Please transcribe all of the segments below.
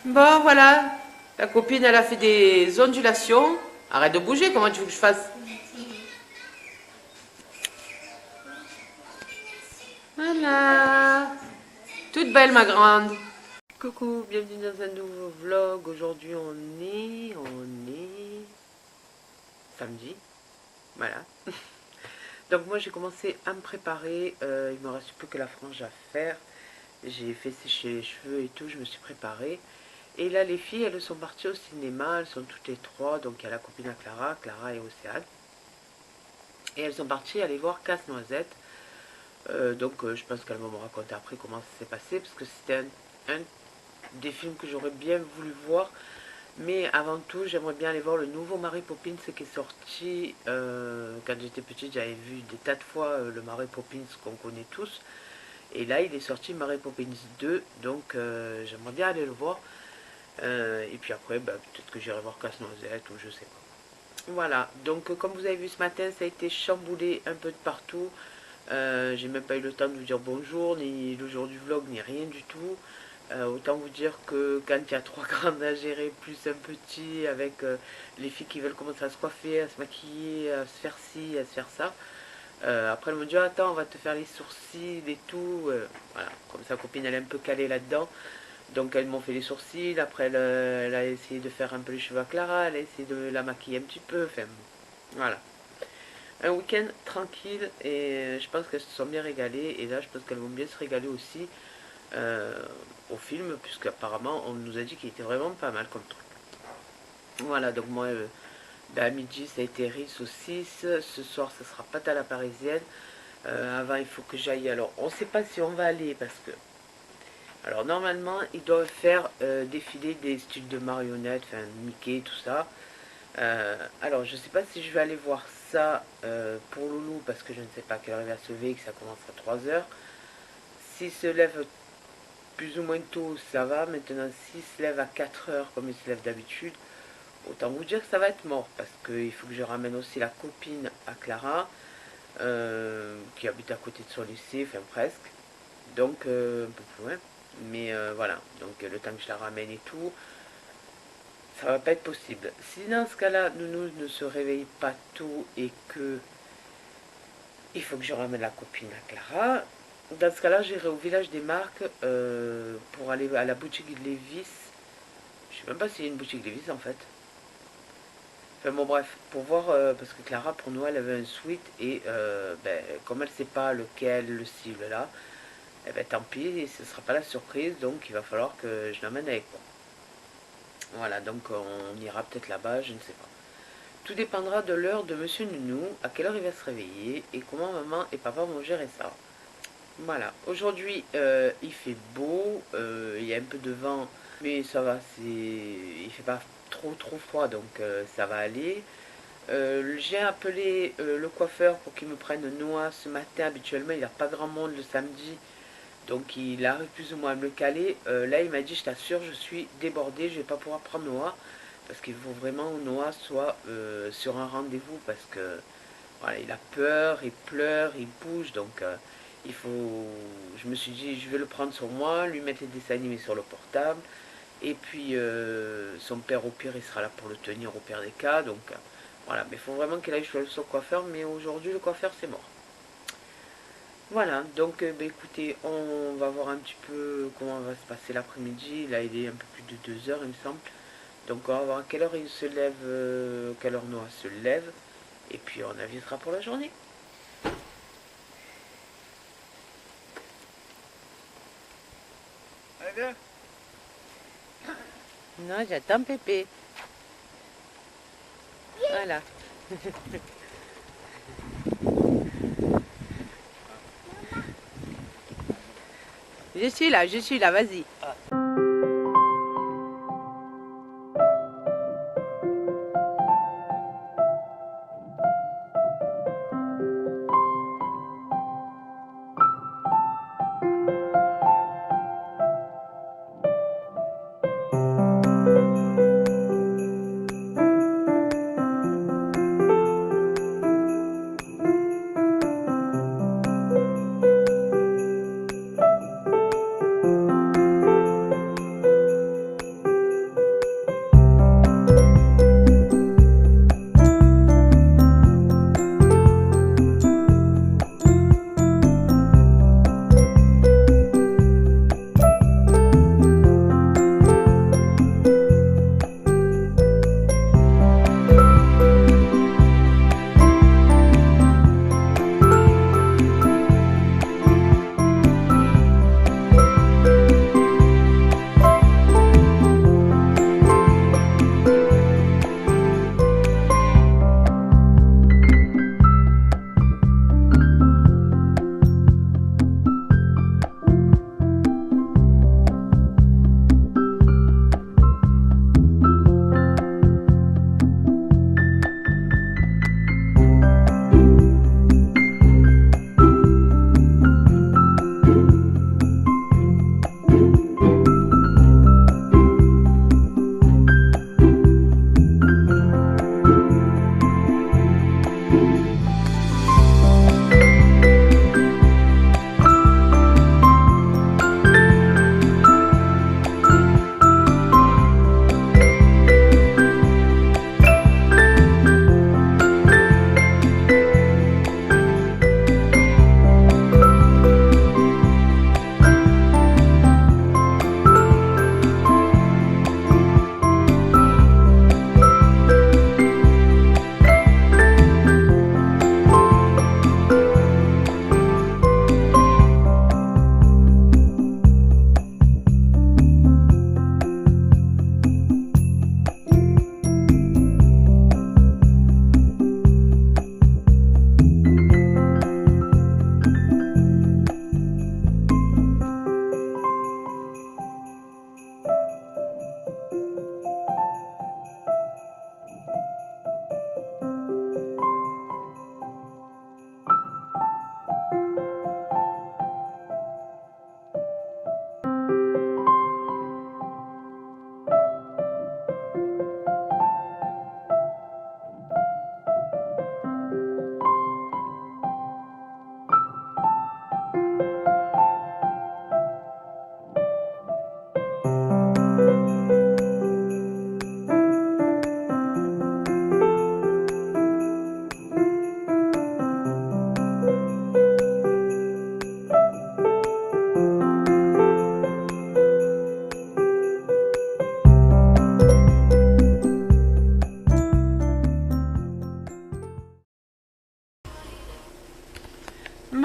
Bon, voilà. La copine, elle a fait des ondulations. Arrête de bouger, comment tu veux que je fasse? Voilà. Toute belle, ma grande. Coucou, bienvenue dans un nouveau vlog. Aujourd'hui, on est samedi. Voilà. Donc moi, j'ai commencé à me préparer. Il me reste plus que la frange à faire. J'ai fait sécher les cheveux et tout. Je me suis préparée. Et là, les filles, elles sont parties au cinéma. Elles sont toutes les trois. Donc il y a la copine à Clara, Clara et Océane. Et elles sont parties aller voir Casse-Noisette. Je pense qu'elles vont me raconter après comment ça s'est passé, parce que c'était un des films que j'aurais bien voulu voir. Mais avant tout, j'aimerais bien aller voir le nouveau Mary Poppins qui est sorti. Quand j'étais petite, j'avais vu des tas de fois le Mary Poppins qu'on connaît tous. Et là, il est sorti Mary Poppins 2, donc j'aimerais bien aller le voir. Et puis après, bah, peut-être que j'irai voir Casse-Noisette ou je sais pas. Voilà, donc comme vous avez vu ce matin, ça a été chamboulé un peu de partout. J'ai même pas eu le temps de vous dire bonjour, ni le jour du vlog, ni rien du tout. Autant vous dire que quand il y a trois grandes à gérer, plus un petit, avec les filles qui veulent commencer à se coiffer, à se maquiller, à se faire ci, à se faire ça. Après, elles m'ont dit attends, on va te faire les sourcils et tout. Voilà, comme sa copine, elle est un peu calée là-dedans. Donc, elles m'ont fait les sourcils. Après, elle a essayé de faire un peu les cheveux à Clara, elle a essayé de la maquiller un petit peu. Enfin, voilà. Un week-end tranquille et je pense qu'elles se sont bien régalées. Et là, je pense qu'elles vont bien se régaler aussi euh, au film, puisqu'apparemment, on nous a dit qu'il était vraiment pas mal comme truc. Voilà, donc moi, à midi, ça a été riz saucisse. Ce soir, ça sera pâte à la parisienne. Avant, il faut que j'aille. Alors, on ne sait pas si on va aller parce que. Alors, normalement, ils doivent faire défiler des styles de marionnettes, enfin, Mickey, tout ça. Alors, je ne sais pas si je vais aller voir ça pour Loulou parce que je ne sais pas à quelle heure il va se lever, que ça commence à 3 heures. S'il se lève plus ou moins tôt, ça va. Maintenant, s'il se lève à 4 heures comme il se lève d'habitude, autant vous dire que ça va être mort parce qu'il faut que je ramène aussi la copine à Clara qui habite à côté de son lycée, enfin presque. Donc, un peu plus loin. Mais voilà, donc le temps que je la ramène et tout, ça va pas être possible. Si dans ce cas-là, Nounou ne se réveille pas tôt et que il faut que je ramène la copine à Clara, dans ce cas-là, j'irai au village des marques pour aller à la boutique de Lévis. Je sais même pas s'il y a une boutique Lévis en fait. Enfin bon bref, pour voir, parce que Clara pour Noël elle avait un sweat et ben, comme elle sait pas lequel, le cible là, eh ben tant pis, ce sera pas la surprise, donc il va falloir que je l'emmène avec moi. Voilà, donc on ira peut-être là-bas, je ne sais pas. Tout dépendra de l'heure de Monsieur Nounou, à quelle heure il va se réveiller et comment maman et papa vont gérer ça. Voilà, aujourd'hui il fait beau, il y a un peu de vent, mais ça va, il fait pas trop froid, donc ça va aller. J'ai appelé le coiffeur pour qu'il me prenne Noah ce matin. Habituellement, il n'y a pas grand monde le samedi, donc il arrive plus ou moins à me le caler. Là, il m'a dit, je t'assure, je suis débordée, je vais pas pouvoir prendre Noah parce qu'il faut vraiment que Noah soit sur un rendez-vous parce que voilà, il a peur, il pleure, il bouge, donc il faut. Je me suis dit, je vais le prendre sur moi, lui mettre les dessins animés sur le portable, et puis son père au pire, il sera là pour le tenir au pire des cas, donc voilà. Mais il faut vraiment qu'il aille chez son coiffeur, mais aujourd'hui le coiffeur c'est mort. Voilà, donc bah, écoutez, on va voir un petit peu comment va se passer l'après-midi. Là, il est un peu plus de 2 heures, il me semble. Donc on va voir à quelle heure il se lève, quelle heure Noah se lève, et puis on avisera pour la journée. Allez, Non, j'attends Pépé. Voilà. Je suis là, vas-y.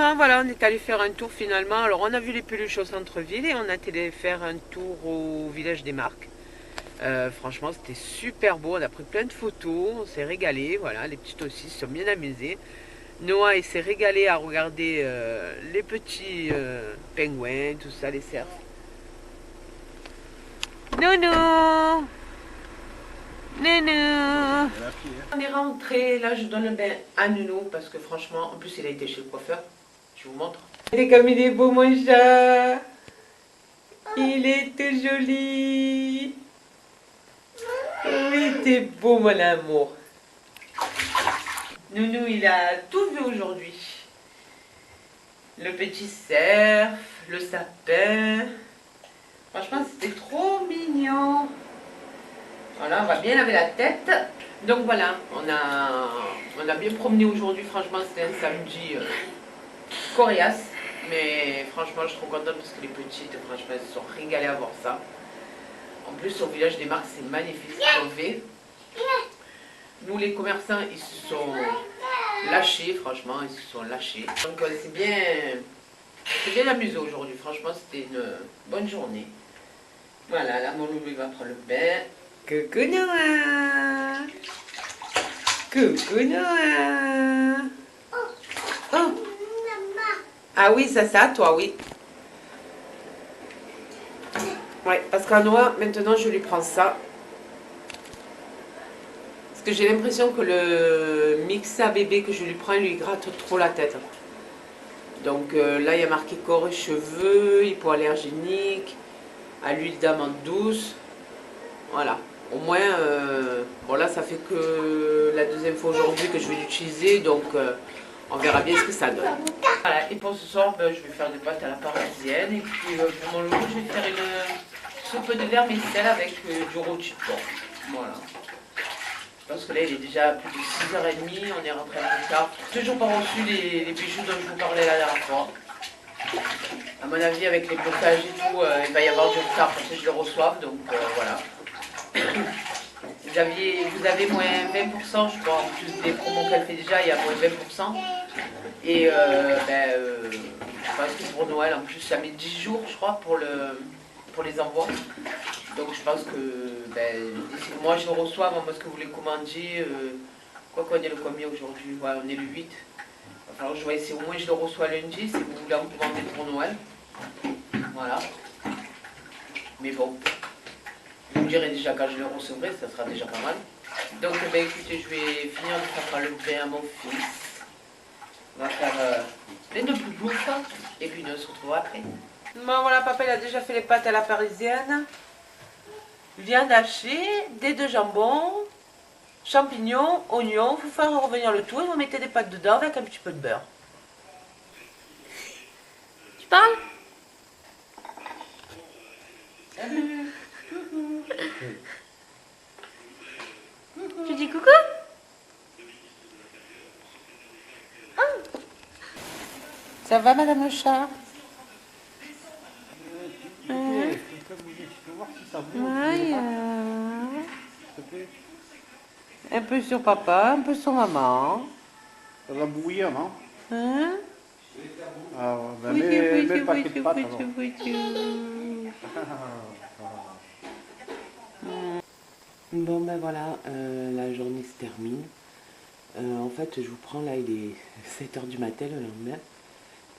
Bon, voilà, on est allé faire un tour finalement. Alors, on a vu les peluches au centre-ville et on a été faire un tour au village des Marques. Franchement, c'était super beau. On a pris plein de photos, on s'est régalé. Voilà, les petites aussi se sont bien amusées. Noah, il s'est régalé à regarder les petits pingouins, tout ça, les cerfs. Nounou! Nounou! On est rentré, là je donne le bain à Nounou parce que franchement, en plus il a été chez le coiffeur. Je vous montre. Regardez comme il est beau mon chat! Il est tout joli! Oui, t'es beau mon amour! Nounou, il a tout vu aujourd'hui. Le petit cerf, le sapin. Franchement, c'était trop mignon. Voilà, on va bien laver la tête. Donc voilà, on a bien promené aujourd'hui. Franchement, c'était un samedi coriace. Mais franchement, je suis trop contente parce que les petites, franchement, elles se sont régalées à voir ça. En plus, au village des Marques, c'est magnifique ce qu'ils ont fait. Nous, les commerçants, ils se sont lâchés, franchement, ils se sont lâchés. Donc c'est bien amusé aujourd'hui. Franchement, c'était une bonne journée. Voilà, là, mon loulou, il va prendre le bain. Coucou Noah! Coucou Noah! Oh! Ah oui, ça c'est à toi, oui. Ouais, parce qu'à Noah, maintenant, je lui prends ça. Parce que j'ai l'impression que le Mixa bébé que je lui prends, il lui gratte trop la tête. Donc là, il y a marqué corps et cheveux, hypoallergénique, à l'huile d'amande douce. Voilà. Au moins, bon là, ça fait que la deuxième fois aujourd'hui que je vais l'utiliser, donc on verra bien ce que ça donne. Voilà, et pour ce soir, je vais faire des pâtes à la parisienne. Et puis pour mon loulou, je vais faire une soupe de vermicelle avec du rôti de porc. Voilà. Parce que là, il est déjà plus de 6h30, on est rentré un peu tard. Toujours pas reçu les bijoux dont je vous parlais la dernière fois. À mon avis, avec les blocages et tout, il va y avoir du retard pour que je le reçoive, donc voilà. Vous avez moins 20%, je crois, en plus des promos qu'elle fait déjà, il y a moins 20%. Et je pense que pour Noël, en plus, ça met 10 jours, je crois, pour les envois. Donc je pense que d'ici que moi je le reçois, moi ce que vous les commandiez, quoi qu'on est le combien aujourd'hui, ouais, on est le 8. Alors je vais essayer, au moins je le reçois lundi, si vous voulez en commander pour Noël. Voilà. Mais bon, vous me direz déjà quand je le recevrai, ça sera déjà pas mal. Donc écoutez, je vais finir de faire le bain à mon fils. On va faire plein de bouffe et puis nous se retrouvera après. Bon voilà, papa il a déjà fait les pâtes à la parisienne. Viande hachée, des deux jambons, champignons, oignons. Vous faire revenir le tout et vous mettez des pâtes dedans avec un petit peu de beurre. Tu parles? Tu dis coucou? Oh. Ça va, madame le chat? Ouais, un peu sur papa, un peu sur maman. Ça va bouillir, non? Hein? Ah, ben mets le paquet de pâtes alors. Bon ben voilà, la journée se termine. En fait, je vous prends là, il est 7h du matin le lendemain.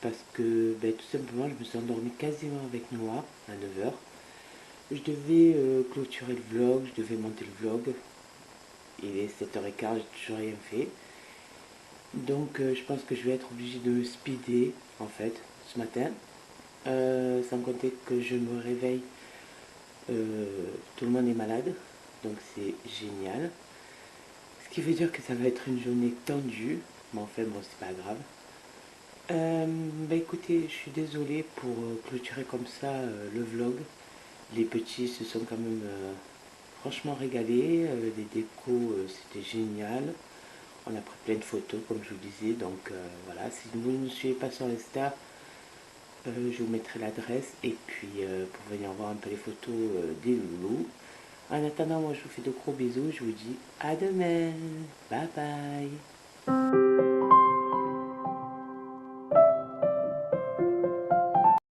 Parce que tout simplement, je me suis endormie quasiment avec Noah à 9h. Je devais clôturer le vlog, je devais monter le vlog. Il est 7h15, j'ai toujours rien fait. Donc je pense que je vais être obligée de me speeder en fait ce matin. Sans compter que je me réveille, tout le monde est malade. Donc c'est génial. Ce qui veut dire que ça va être une journée tendue. Mais enfin bon, c'est pas grave. Écoutez, je suis désolée pour clôturer comme ça le vlog. Les petits se sont quand même franchement régalés. Les décos, c'était génial. On a pris plein de photos, comme je vous disais. Donc voilà, si vous ne me suivez pas sur Insta, je vous mettrai l'adresse. Et puis pour venir voir un peu les photos des loulous. En attendant, moi je vous fais de gros bisous. Je vous dis à demain. Bye bye.